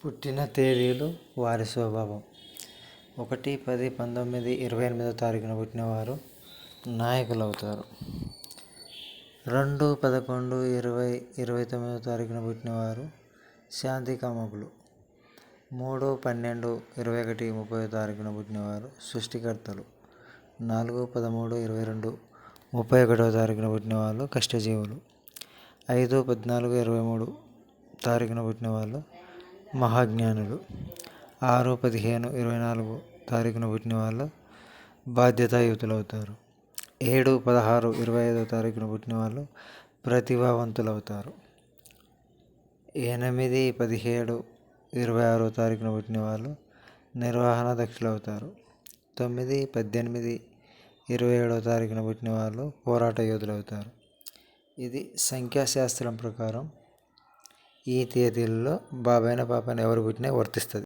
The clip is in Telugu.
పుట్టిన తేదీలు వారి స్వభావం. 1-10-19-28 పుట్టినవారు నాయకులవుతారు. 2-11-20-29 పుట్టినవారు శాంతి కాముకులు. 3-12-21-30 పుట్టినవారు సృష్టికర్తలు. 4-13-22-31 పుట్టినవాళ్ళు కష్టజీవులు. 5-14-23 పుట్టిన వాళ్ళు మహాజ్ఞానులు. 6-15-24 పుట్టిన వాళ్ళు బాధ్యతాయుతులు అవుతారు. 7-16-25 పుట్టిన వాళ్ళు ప్రతిభావంతులు అవుతారు. 8-17-26 పుట్టిన వాళ్ళు నిర్వహణ దక్షులు అవుతారు. 9-18-27 పుట్టిన వాళ్ళు పోరాట యోధులు అవుతారు. ఇది సంఖ్యాశాస్త్రం ప్రకారం ఈ తేదీలలో బాబాయిన పాపాన ఎవరు పుట్టినా వర్తిస్తుంది.